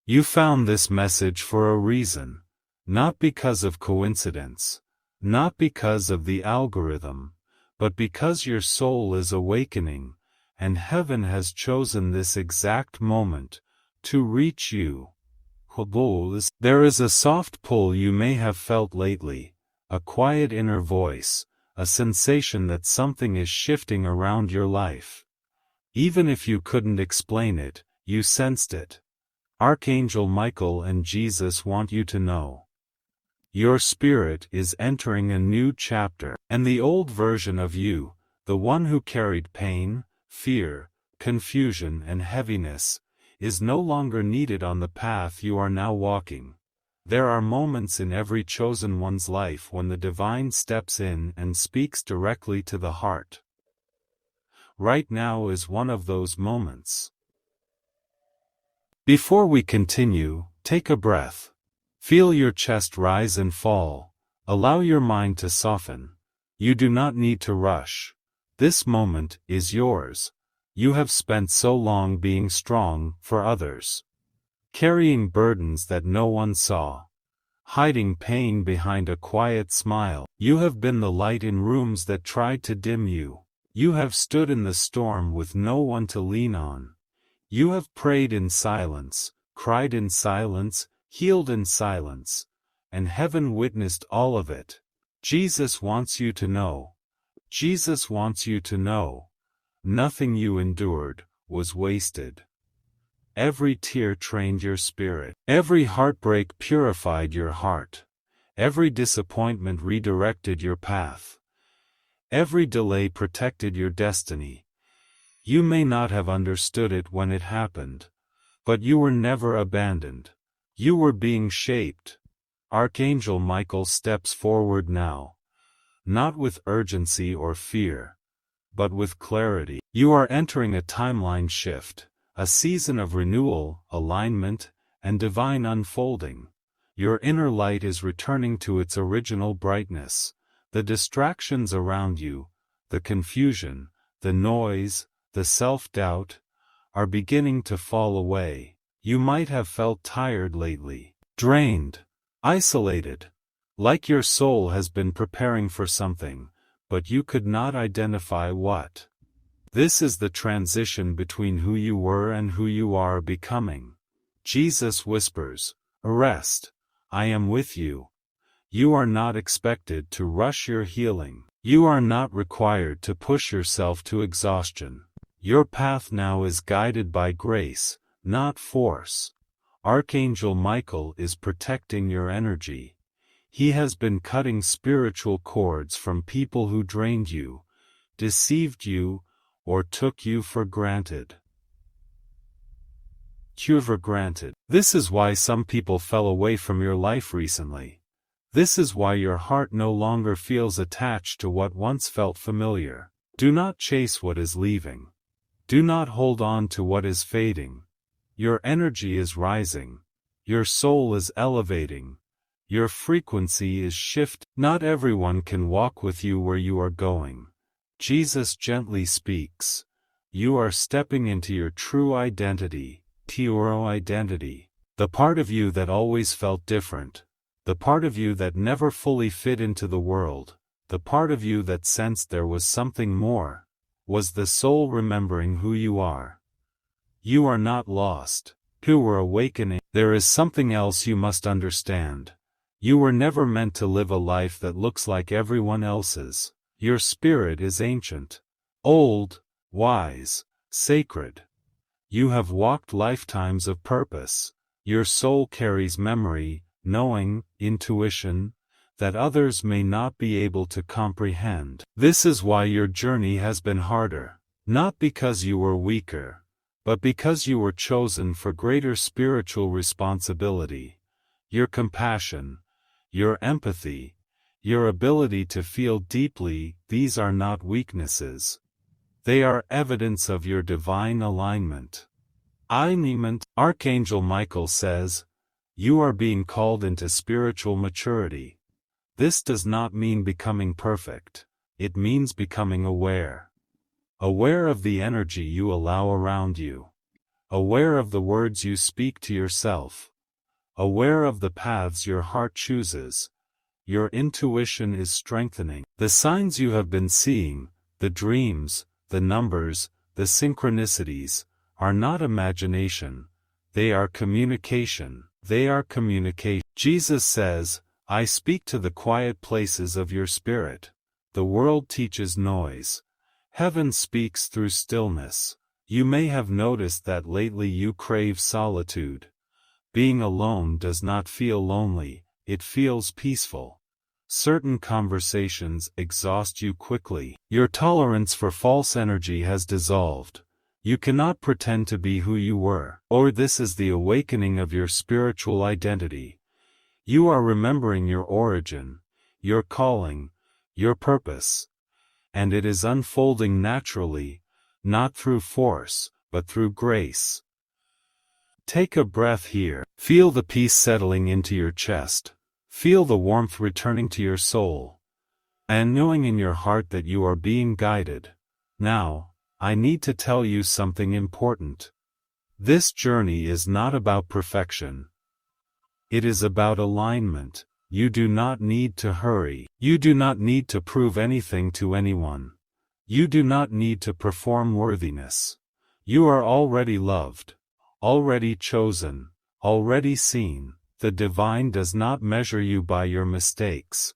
You found this message for a reason. Not because of coincidence. Not because of the algorithm. But because your soul is awakening, and heaven has chosen this exact moment to reach you. There is a soft pull you may have felt lately, a quiet inner voice, a sensation that something is shifting around your life. Even if you couldn't explain it, you sensed it. Archangel Michael and Jesus want you to know. Your spirit is entering a new chapter, and the old version of you, the one who carried pain, fear, confusion and heaviness, is no longer needed on the path you are now walking. There are moments in every chosen one's life when the divine steps in and speaks directly to the heart. Right now is one of those moments. Before we continue, take a breath. Feel your chest rise and fall. Allow your mind to soften. You do not need to rush. This moment is yours. You have spent so long being strong for others, carrying burdens that no one saw, hiding pain behind a quiet smile. You have been the light in rooms that tried to dim you. You have stood in the storm with no one to lean on. You have prayed in silence, cried in silence, healed in silence, and heaven witnessed all of it. Jesus wants you to know. Jesus wants you to know. Nothing you endured was wasted. Every tear trained your spirit. Every heartbreak purified your heart. Every disappointment redirected your path. Every delay protected your destiny. You may not have understood it when it happened, but you were never abandoned. You were being shaped. Archangel Michael steps forward now, not with urgency or fear, but with clarity. You are entering a timeline shift, a season of renewal, alignment, and divine unfolding. Your inner light is returning to its original brightness. The distractions around you, the confusion, the noise, the self-doubt, are beginning to fall away. You might have felt tired lately, drained, isolated, like your soul has been preparing for something, but you could not identify what. This is the transition between who you were and who you are becoming. Jesus whispers, "Rest, I am with you." You are not expected to rush your healing. You are not required to push yourself to exhaustion. Your path now is guided by grace, not force. Archangel Michael is protecting your energy. He has been cutting spiritual cords from people who drained you, deceived you, or took you for granted. This is why some people fell away from your life recently. This is why your heart no longer feels attached to what once felt familiar. Do not chase what is leaving. Do not hold on to what is fading. Your energy is rising. Your soul is elevating. Your frequency is shifting. Not everyone can walk with you where you are going. Jesus gently speaks. You are stepping into your true identity, your identity. The part of you that always felt different. The part of you that never fully fit into the world. The part of you that sensed there was something more. Was the soul remembering who you are. You are not lost. You were awakening. There is something else you must understand. You were never meant to live a life that looks like everyone else's. Your spirit is ancient, old, wise, sacred. You have walked lifetimes of purpose. Your soul carries memory, knowing, intuition, that others may not be able to comprehend. This is why your journey has been harder. Not because you were weaker, but because you were chosen for greater spiritual responsibility. Your compassion, your empathy, your ability to feel deeply, these are not weaknesses. They are evidence of your divine alignment. Archangel Michael says, you are being called into spiritual maturity. This does not mean becoming perfect. It means becoming aware. Aware of the energy you allow around you. aware of the words you speak to yourself, aware of the paths your heart chooses. Your intuition is strengthening. The signs you have been seeing, the dreams, the numbers, the synchronicities, are not imagination. They are communication. They are communication. Jesus says, I speak to the quiet places of your spirit. The world teaches noise. Heaven speaks through stillness. You may have noticed that lately you crave solitude. Being alone does not feel lonely, it feels peaceful. Certain conversations exhaust you quickly. Your tolerance for false energy has dissolved. You cannot pretend to be who you were. Or this is the awakening of your spiritual identity. You are remembering your origin, your calling, your purpose. And it is unfolding naturally, not through force, but through grace. Take a breath here. Feel the peace settling into your chest. Feel the warmth returning to your soul. And knowing in your heart that you are being guided. Now, I need to tell you something important. This journey is not about perfection. It is about alignment. You do not need to hurry. You do not need to prove anything to anyone. You do not need to perform worthiness. You are already loved, already chosen, already seen. The divine does not measure you by your mistakes.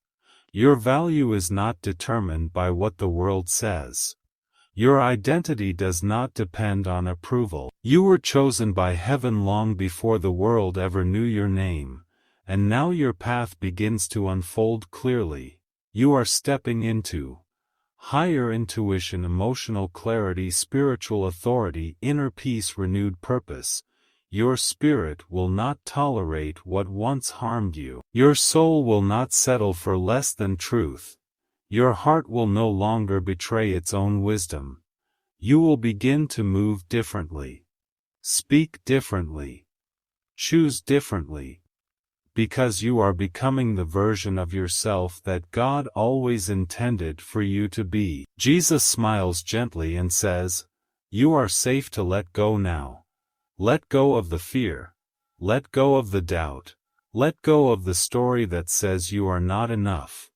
Your value is not determined by what the world says. Your identity does not depend on approval. You were chosen by heaven long before the world ever knew your name, and now your path begins to unfold clearly. You are stepping into higher intuition, emotional clarity, spiritual authority, inner peace, renewed purpose. Your spirit will not tolerate what once harmed you. Your soul will not settle for less than truth. Your heart will no longer betray its own wisdom. You will begin to move differently, speak differently, choose differently, because you are becoming the version of yourself that God always intended for you to be. Jesus smiles gently and says, you are safe to let go now. Let go of the fear. Let go of the doubt. Let go of the story that says you are not enough.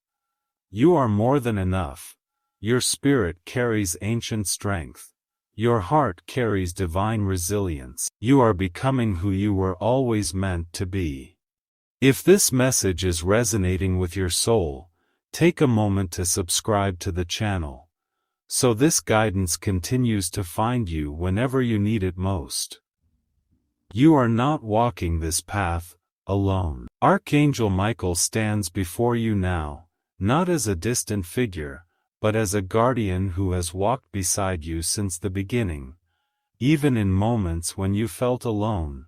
You are more than enough. Your spirit carries ancient strength. Your heart carries divine resilience. You are becoming who you were always meant to be. If this message is resonating with your soul, take a moment to subscribe to the channel, so this guidance continues to find you whenever you need it most. You are not walking this path alone. Archangel Michael stands before you now, not as a distant figure, but as a guardian who has walked beside you since the beginning, even in moments when you felt alone.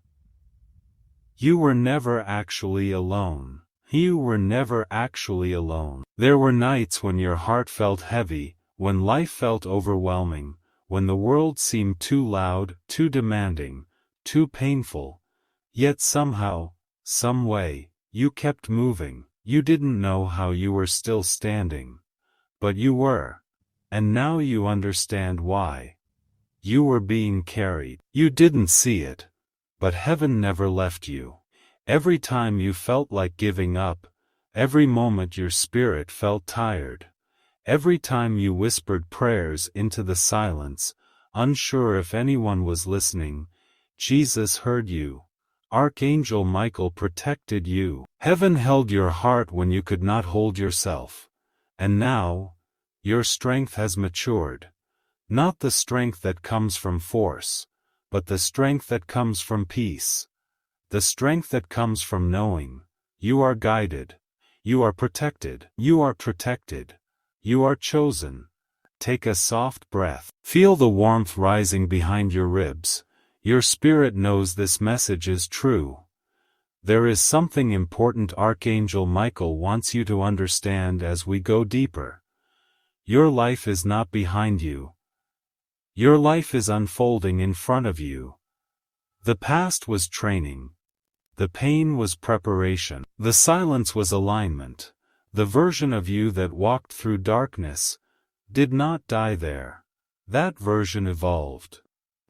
You were never actually alone. You were never actually alone. There were nights when your heart felt heavy, when life felt overwhelming, when the world seemed too loud, too demanding, too painful, yet somehow, some way, you kept moving. You didn't know how you were still standing, but you were. And now you understand why. You were being carried. You didn't see it, but heaven never left you. Every time you felt like giving up, every moment your spirit felt tired, every time you whispered prayers into the silence, unsure if anyone was listening, Jesus heard you. Archangel Michael protected you. Heaven held your heart when you could not hold yourself. And now, your strength has matured. Not the strength that comes from force, but the strength that comes from peace. The strength that comes from knowing, you are guided, you are protected, you are protected, you are chosen. Take a soft breath. Feel the warmth rising behind your ribs. Your spirit knows this message is true. There is something important Archangel Michael wants you to understand as we go deeper. Your life is not behind you. Your life is unfolding in front of you. The past was training. The pain was preparation. The silence was alignment. The version of you that walked through darkness did not die there. That version evolved.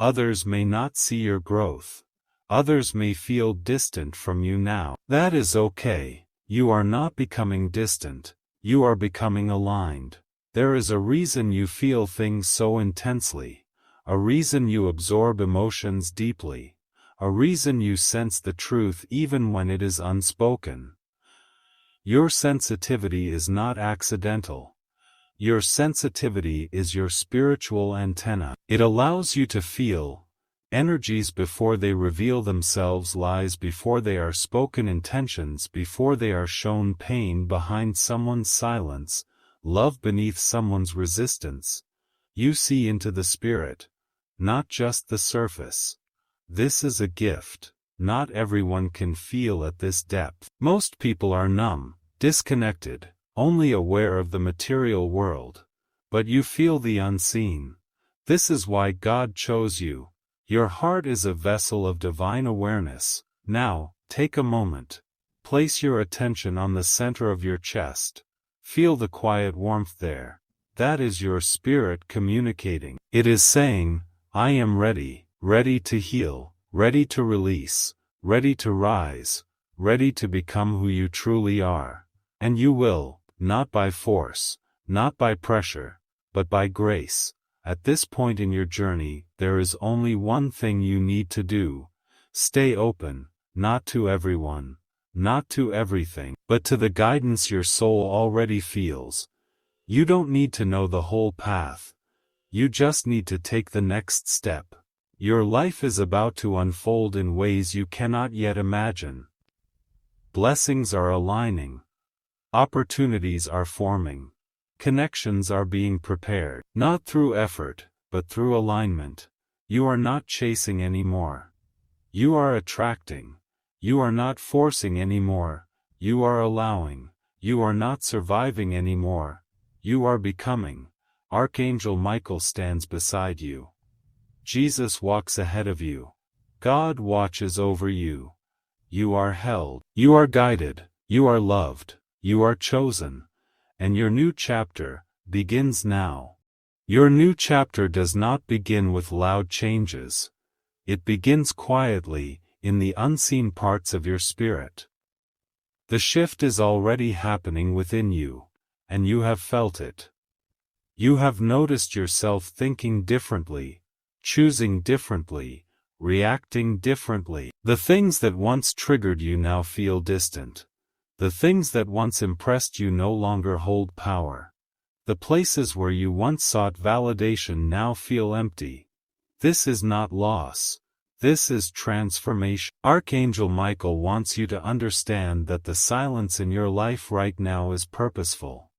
Others may not see your growth. Others may feel distant from you now. That is okay. You are not becoming distant. You are becoming aligned. There is a reason you feel things so intensely. A reason you absorb emotions deeply. A reason you sense the truth even when it is unspoken. Your sensitivity is not accidental. Your sensitivity is your spiritual antenna. It allows you to feel energies before they reveal themselves, lies before they are spoken, intentions before they are shown, pain behind someone's silence, love beneath someone's resistance. You see into the spirit, not just the surface. This is a gift. Not everyone can feel at this depth. Most people are numb, disconnected, only aware of the material world. But you feel the unseen. This is why God chose you. Your heart is a vessel of divine awareness. Now, take a moment. Place your attention on the center of your chest. Feel the quiet warmth there. That is your spirit communicating. It is saying, I am ready, ready to heal, ready to release, ready to rise, ready to become who you truly are. And you will, not by force, not by pressure, but by grace. At this point in your journey, there is only one thing you need to do. Stay open, not to everyone, not to everything, but to the guidance your soul already feels. You don't need to know the whole path. You just need to take the next step. Your life is about to unfold in ways you cannot yet imagine. Blessings are aligning. Opportunities are forming. Connections are being prepared. Not through effort, but through alignment. You are not chasing anymore. You are attracting. You are not forcing anymore. You are allowing. You are not surviving anymore. You are becoming. Archangel Michael stands beside you. Jesus walks ahead of you. God watches over you. You are held. You are guided. You are loved. You are chosen. And your new chapter begins now. Your new chapter does not begin with loud changes. It begins quietly, in the unseen parts of your spirit. The shift is already happening within you, and you have felt it. You have noticed yourself thinking differently, choosing differently, reacting differently. The things that once triggered you now feel distant. The things that once impressed you no longer hold power. The places where you once sought validation now feel empty. This is not loss. This is transformation. Archangel Michael wants you to understand that the silence in your life right now is purposeful.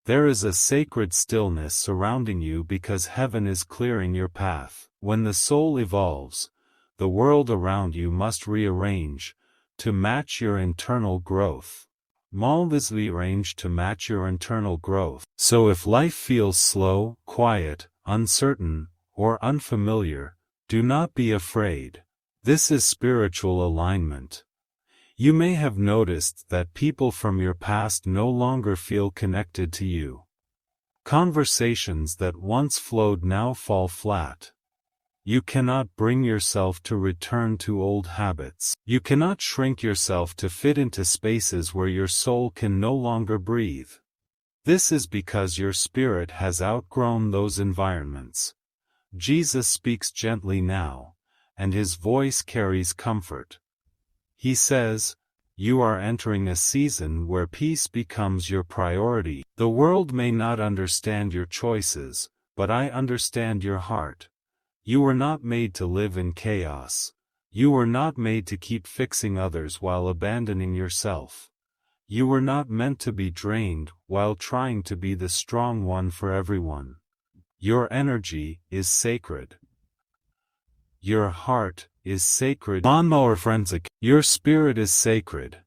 There is a sacred stillness surrounding you because heaven is clearing your path. When the soul evolves, the world around you must rearrange to match your internal growth. Mold is rearranged to match your internal growth. So if life feels slow, quiet, uncertain, or unfamiliar, do not be afraid. This is spiritual alignment. You may have noticed that people from your past no longer feel connected to you. Conversations that once flowed now fall flat. You cannot bring yourself to return to old habits. You cannot shrink yourself to fit into spaces where your soul can no longer breathe. This is because your spirit has outgrown those environments. Jesus speaks gently now, and his voice carries comfort. He says, you are entering a season where peace becomes your priority. The world may not understand your choices, but I understand your heart. You were not made to live in chaos. You were not made to keep fixing others while abandoning yourself. You were not meant to be drained while trying to be the strong one for everyone. Your energy is sacred. Your heart is sacred. Your spirit is sacred,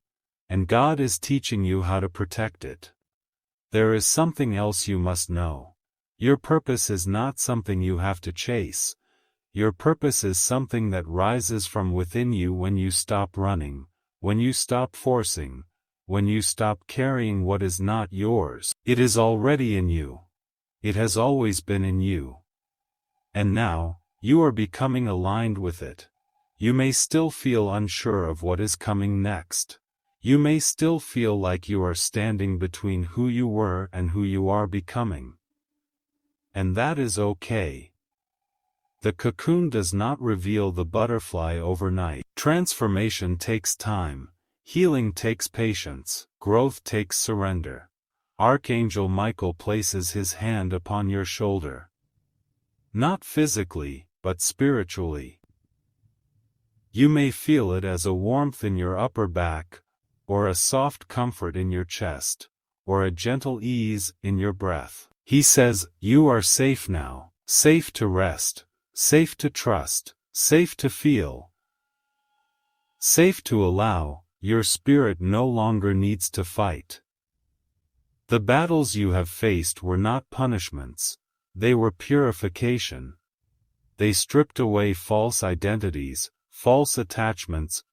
and God is teaching you how to protect it. There is something else you must know. Your purpose is not something you have to chase. Your purpose is something that rises from within you when you stop running, when you stop forcing, when you stop carrying what is not yours. It is already in you. It has always been in you. And now, You are becoming aligned with it. You may still feel unsure of what is coming next. You may still feel like you are standing between who you were and who you are becoming. And that is okay. The cocoon does not reveal the butterfly overnight. Transformation takes time. Healing takes patience. Growth takes surrender. Archangel Michael places his hand upon your shoulder. Not physically, but spiritually. You may feel it as a warmth in your upper back, or a soft comfort in your chest, or a gentle ease in your breath. He says, you are safe now, safe to rest, safe to trust, safe to feel, safe to allow. Your spirit no longer needs to fight. The battles you have faced were not punishments, they were purification. They stripped away false identities, false attachments,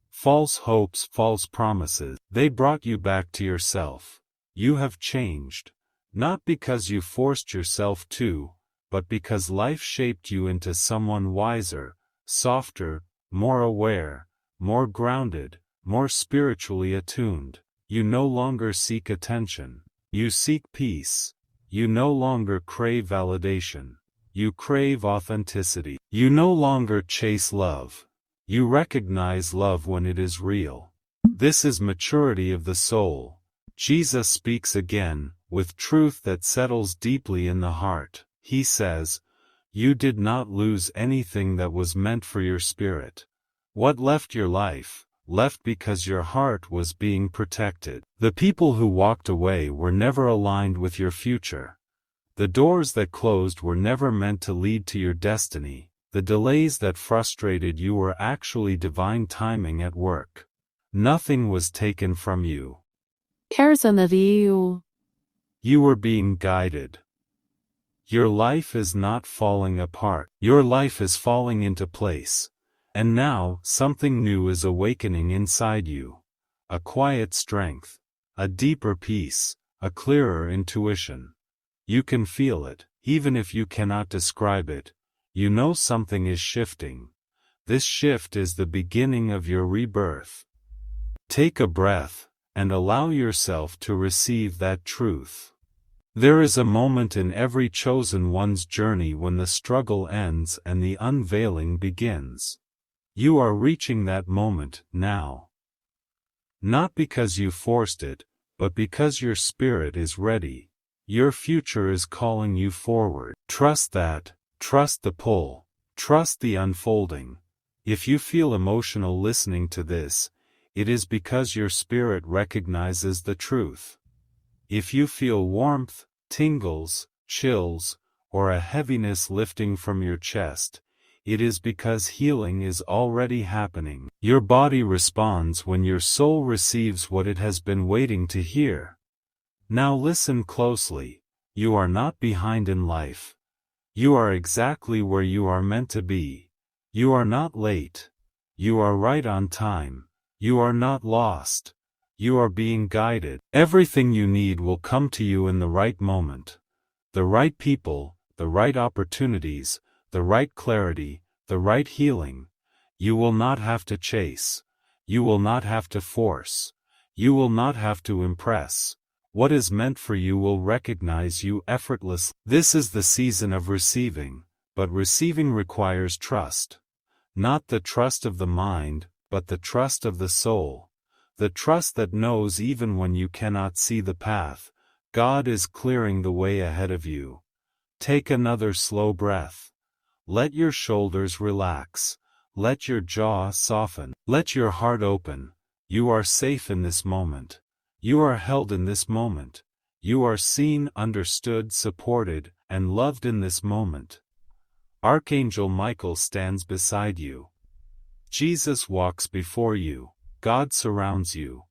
false hopes, false promises. They brought you back to yourself. You have changed, not because you forced yourself to, but because life shaped you into someone wiser, softer, more aware, more grounded, more spiritually attuned. You no longer seek attention. You seek peace. You no longer crave validation. You crave authenticity. You no longer chase love. You recognize love when it is real. This is maturity of the soul. Jesus speaks again, with truth that settles deeply in the heart. He says, you did not lose anything that was meant for your spirit. What left your life, left because your heart was being protected. The people who walked away were never aligned with your future. The doors that closed were never meant to lead to your destiny. The delays that frustrated you were actually divine timing at work. Nothing was taken from you. You were being guided. Your life is not falling apart. Your life is falling into place. And now, something new is awakening inside you. A quiet strength, a deeper peace, a clearer intuition. You can feel it, even if you cannot describe it. You know something is shifting. This shift is the beginning of your rebirth. Take a breath, and allow yourself to receive that truth. There is a moment in every chosen one's journey when the struggle ends and the unveiling begins. You are reaching that moment now. Not because you forced it, but because your spirit is ready. Your future is calling you forward. Trust that, trust the pull, trust the unfolding. If you feel emotional listening to this, it is because your spirit recognizes the truth. If you feel warmth, tingles, chills, or a heaviness lifting from your chest, it is because healing is already happening. Your body responds when your soul receives what it has been waiting to hear. Now listen closely. You are not behind in life. You are exactly where you are meant to be. You are not late. You are right on time. You are not lost. You are being guided. Everything you need will come to you in the right moment. The right people, the right opportunities, the right clarity, the right healing. You will not have to chase. You will not have to force. You will not have to impress. What is meant for you will recognize you effortlessly. This is the season of receiving, but receiving requires trust. Not the trust of the mind, but the trust of the soul. The trust that knows even when you cannot see the path, God is clearing the way ahead of you. Take another slow breath. Let your shoulders relax. Let your jaw soften. Let your heart open. You are safe in this moment. You are held in this moment. You are seen, understood, supported, and loved in this moment. Archangel Michael stands beside you. Jesus walks before you. God surrounds you.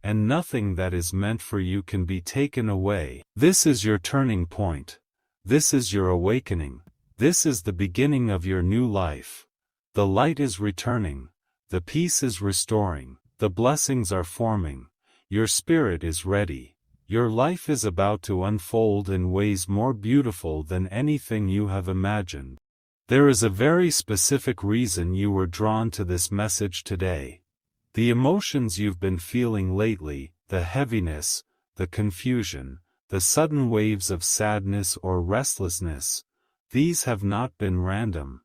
And nothing that is meant for you can be taken away. This is your turning point. This is your awakening. This is the beginning of your new life. The light is returning. The peace is restoring. The blessings are forming. Your spirit is ready. Your life is about to unfold in ways more beautiful than anything you have imagined. There is a very specific reason you were drawn to this message today. The emotions you've been feeling lately, the heaviness, the confusion, the sudden waves of sadness or restlessness, these have not been random.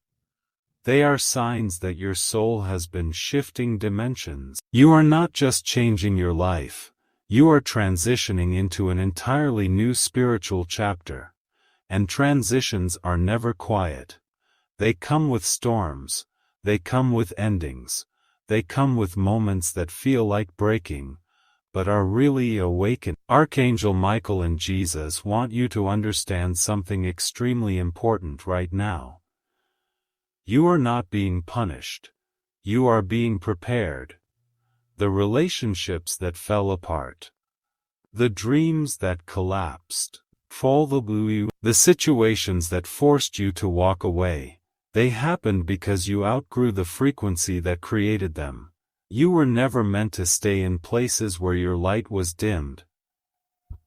They are signs that your soul has been shifting dimensions. You are not just changing your life, you are transitioning into an entirely new spiritual chapter. And transitions are never quiet. They come with storms, they come with endings, they come with moments that feel like breaking, but are really awakening. Archangel Michael and Jesus want you to understand something extremely important right now. You are not being punished. You are being prepared. The relationships that fell apart, the dreams that collapsed, the situations that forced you to walk away, they happened because you outgrew the frequency that created them. You were never meant to stay in places where your light was dimmed.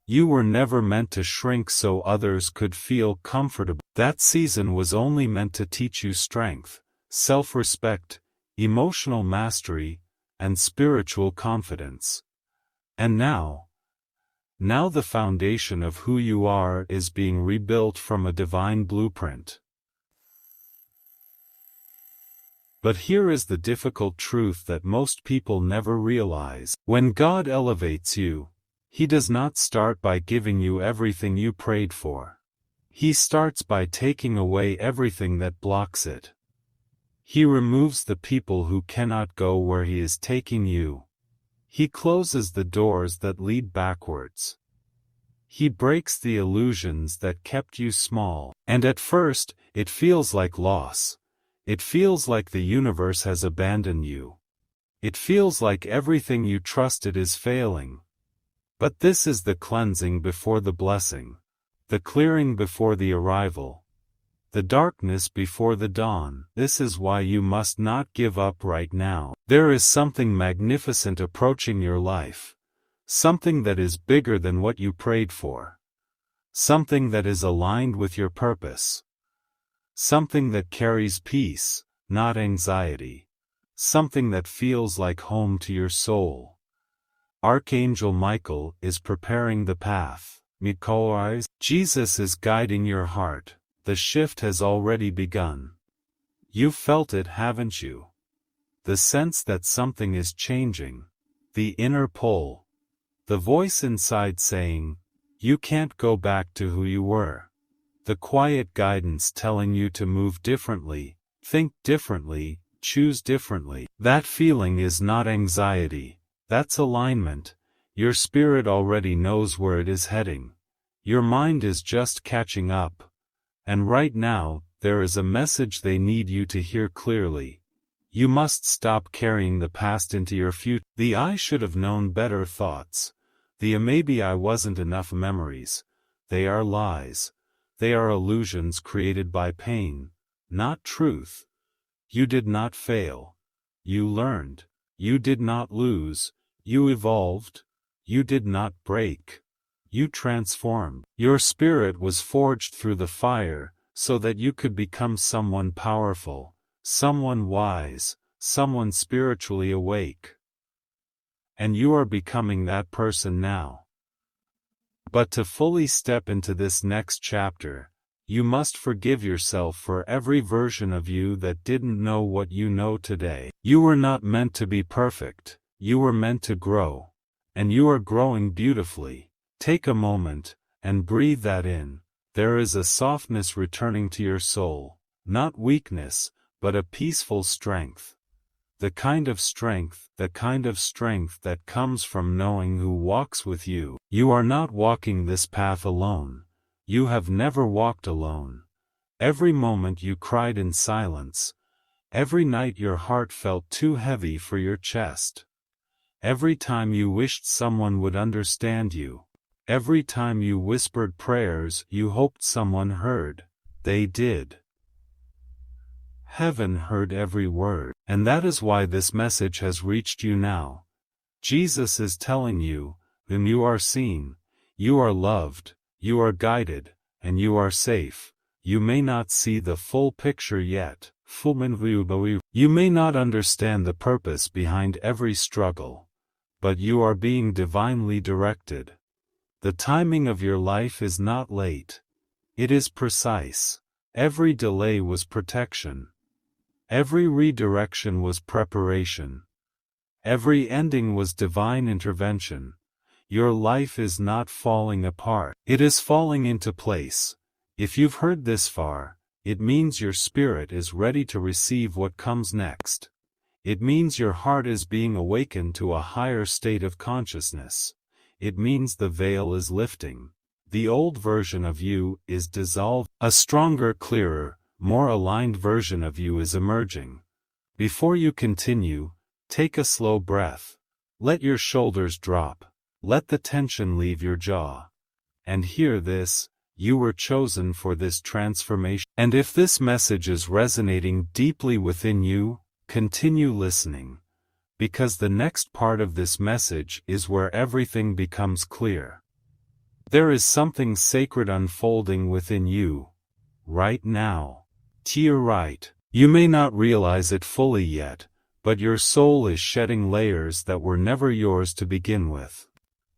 You were never meant to shrink so others could feel comfortable. That season was only meant to teach you strength, self-respect, emotional mastery, and spiritual confidence. And now the foundation of who you are is being rebuilt from a divine blueprint. But here is the difficult truth that most people never realize. When God elevates you, He does not start by giving you everything you prayed for. He starts by taking away everything that blocks it. He removes the people who cannot go where He is taking you. He closes the doors that lead backwards. He breaks the illusions that kept you small. And at first, it feels like loss. It feels like the universe has abandoned you. It feels like everything you trusted is failing. But this is the cleansing before the blessing, the clearing before the arrival, the darkness before the dawn. This is why you must not give up right now. There is something magnificent approaching your life, something that is bigger than what you prayed for, something that is aligned with your purpose. Something that carries peace, not anxiety. Something that feels like home to your soul. Archangel Michael is preparing the path. Jesus is guiding your heart. The shift has already begun. You've felt it, haven't you? The sense that something is changing. The inner pull. The voice inside saying, you can't go back to who you were. The quiet guidance telling you to move differently, think differently, choose differently. That feeling is not anxiety, that's alignment. Your spirit already knows where it is heading. Your mind is just catching up. And right now, there is a message they need you to hear clearly. You must stop carrying the past into your future. The I should have known better thoughts. The maybe I wasn't enough memories. They are lies. They are illusions created by pain, not truth. You did not fail. You learned. You did not lose. You evolved. You did not break. You transformed. Your spirit was forged through the fire, so that you could become someone powerful, someone wise, someone spiritually awake. And you are becoming that person now. But to fully step into this next chapter, you must forgive yourself for every version of you that didn't know what you know today. You were not meant to be perfect, you were meant to grow. And you are growing beautifully. Take a moment, and breathe that in. There is a softness returning to your soul, not weakness, but a peaceful strength. The kind of strength that comes from knowing who walks with you. You are not walking this path alone. You have never walked alone. Every moment you cried in silence. Every night your heart felt too heavy for your chest. Every time you wished someone would understand you. Every time you whispered prayers you hoped someone heard. They did. Heaven heard every word. And that is why this message has reached you now. Jesus is telling you, then you are seen, you are loved, you are guided, and you are safe. You may not see the full picture yet. You may not understand the purpose behind every struggle, but you are being divinely directed. The timing of your life is not late. It is precise. Every delay was protection. Every redirection was preparation. Every ending was divine intervention. Your life is not falling apart. It is falling into place. If you've heard this far, it means your spirit is ready to receive what comes next. It means your heart is being awakened to a higher state of consciousness. It means the veil is lifting. The old version of you is dissolved. A stronger, clearer, more aligned version of you is emerging. Before you continue, take a slow breath. Let your shoulders drop. Let the tension leave your jaw. And hear this. You were chosen for this transformation. And if this message is resonating deeply within you, continue listening. Because the next part of this message is where everything becomes clear. There is something sacred unfolding within you. Right now. To your right. You may not realize it fully yet, but your soul is shedding layers that were never yours to begin with.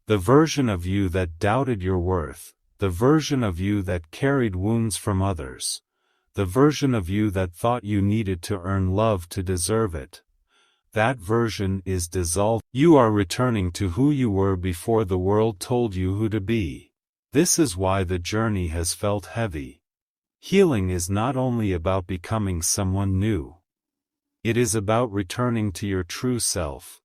The version of you that doubted your worth. The version of you that carried wounds from others. The version of you that thought you needed to earn love to deserve it. That version is dissolved. You are returning to who you were before the world told you who to be. This is why the journey has felt heavy. Healing is not only about becoming someone new. It is about returning to your true self.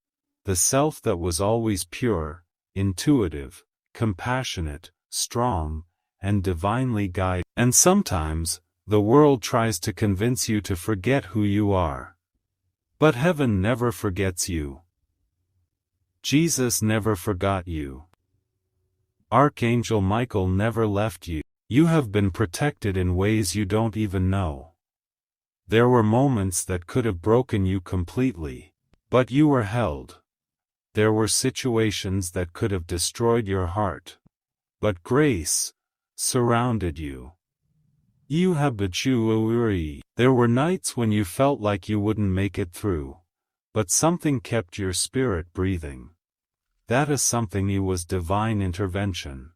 The self that was always pure, intuitive, compassionate, strong, and divinely guided. And sometimes, the world tries to convince you to forget who you are. But heaven never forgets you. Jesus never forgot you. Archangel Michael never left you. You have been protected in ways you don't even know. There were moments that could have broken you completely, but you were held. There were situations that could have destroyed your heart, but grace surrounded you. There were nights when you felt like you wouldn't make it through, but something kept your spirit breathing. That is something was divine intervention.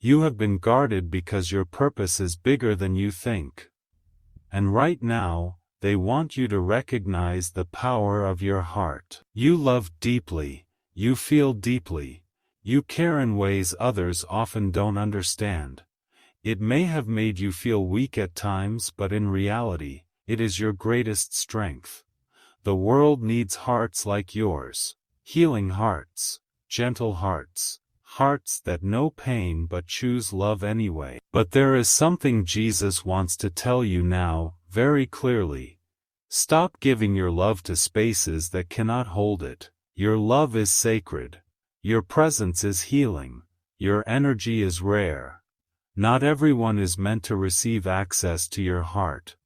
You have been guarded because your purpose is bigger than you think. And right now, they want you to recognize the power of your heart. You love deeply, you feel deeply. You care in ways others often don't understand. It may have made you feel weak at times, but in reality, it is your greatest strength. The world needs hearts like yours. Healing hearts, gentle hearts, hearts that know pain but choose love anyway. But there is something Jesus wants to tell you now, very clearly. Stop giving your love to spaces that cannot hold it. Your love is sacred. Your presence is healing. Your energy is rare. Not everyone is meant to receive access to your heart.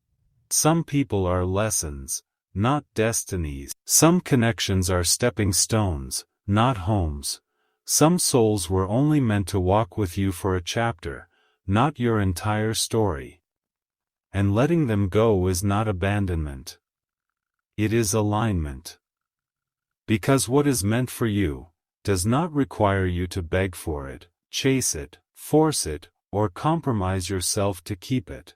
Some people are lessons, not destinies. Some connections are stepping stones, not homes. Some souls were only meant to walk with you for a chapter, not your entire story. And letting them go is not abandonment. It is alignment. Because what is meant for you does not require you to beg for it, chase it, force it, or compromise yourself to keep it.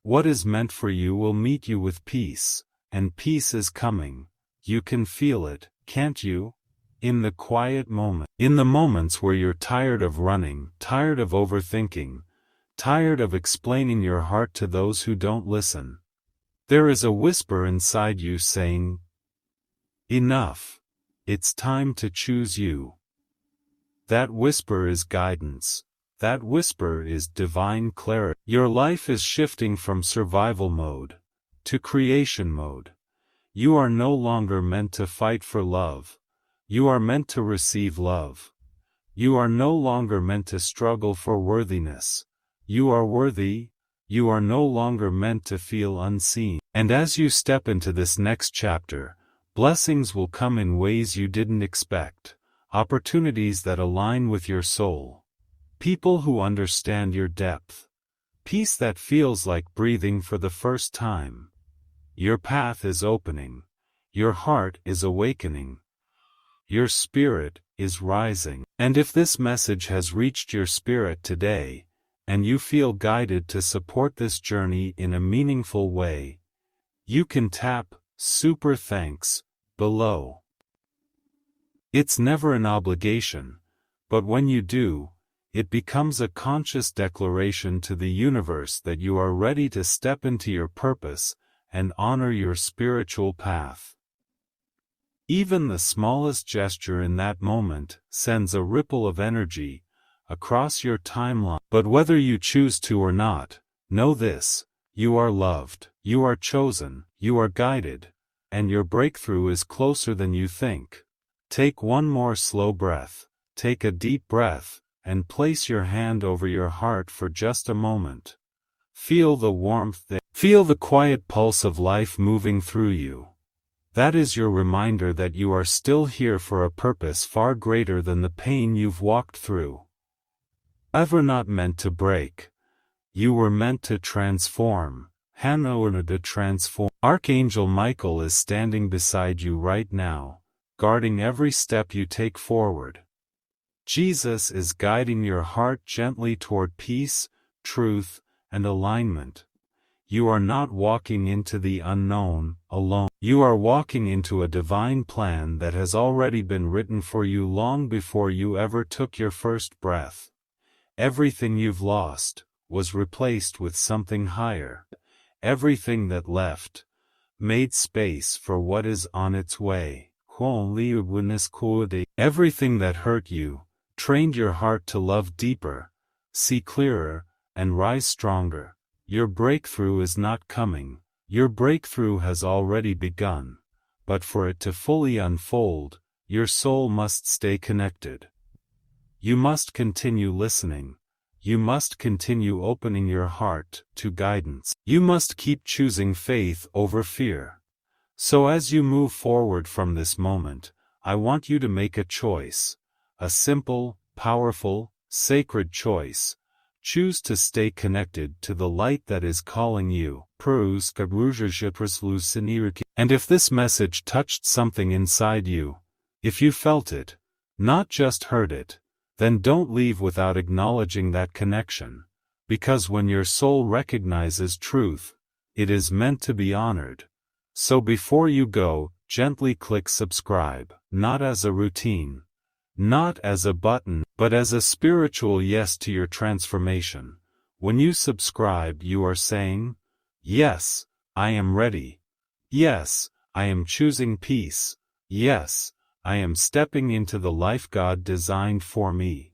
What is meant for you will meet you with peace, and peace is coming. You can feel it, can't you? In the quiet moment. In the moments where you're tired of running, tired of overthinking, tired of explaining your heart to those who don't listen. There is a whisper inside you saying, enough. It's time to choose you. That whisper is guidance. That whisper is divine clarity. Your life is shifting from survival mode to creation mode. You are no longer meant to fight for love. You are meant to receive love. You are no longer meant to struggle for worthiness. You are worthy. You are no longer meant to feel unseen. And as you step into this next chapter, blessings will come in ways you didn't expect, opportunities that align with your soul, people who understand your depth, Peace that feels like breathing for the first time. Your path is opening. Your heart is awakening. Your spirit is rising. And if this message has reached your spirit today, and you feel guided to support this journey in a meaningful way, you can tap Super Thanks below. It's never an obligation, but when you do, it becomes a conscious declaration to the universe that you are ready to step into your purpose and honor your spiritual path. Even the smallest gesture in that moment sends a ripple of energy across your timeline. But whether you choose to or not, know this: you are loved, you are chosen, you are guided, and your breakthrough is closer than you think. Take one more slow breath, take a deep breath, and place your hand over your heart for just a moment. Feel the warmth there. Feel the quiet pulse of life moving through you. That is your reminder that you are still here for a purpose far greater than the pain you've walked through. Ever not meant to break. You were meant to transform. Hannah to transform. Archangel Michael is standing beside you right now, guarding every step you take forward. Jesus is guiding your heart gently toward peace, truth, and alignment. You are not walking into the unknown alone. You are walking into a divine plan that has already been written for you long before you ever took your first breath. Everything you've lost was replaced with something higher. Everything that left made space for what is on its way. Everything that hurt you trained your heart to love deeper, see clearer, and rise stronger. Your breakthrough is not coming. Your breakthrough has already begun. But for it to fully unfold, your soul must stay connected. You must continue listening. You must continue opening your heart to guidance. You must keep choosing faith over fear. So as you move forward from this moment, I want you to make a choice. A simple, powerful, sacred choice. Choose to stay connected to the light that is calling you. And if this message touched something inside you, if you felt it, not just heard it, then don't leave without acknowledging that connection. Because when your soul recognizes truth, it is meant to be honored. So before you go, gently click subscribe, not as a routine, not as a button, but as a spiritual yes to your transformation. When you subscribe, you are saying, yes, I am ready. Yes, I am choosing peace. Yes, I am stepping into the life God designed for me.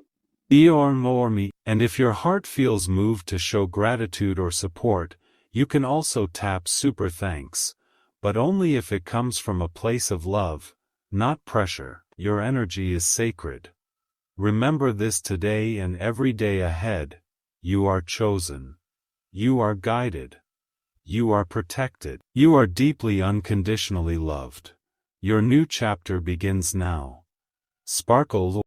And if your heart feels moved to show gratitude or support, you can also tap Super Thanks, but only if it comes from a place of love, not pressure. Your energy is sacred. Remember this today and every day ahead. You are chosen. You are guided. You are protected. You are deeply unconditionally loved. Your new chapter begins now. Sparkle.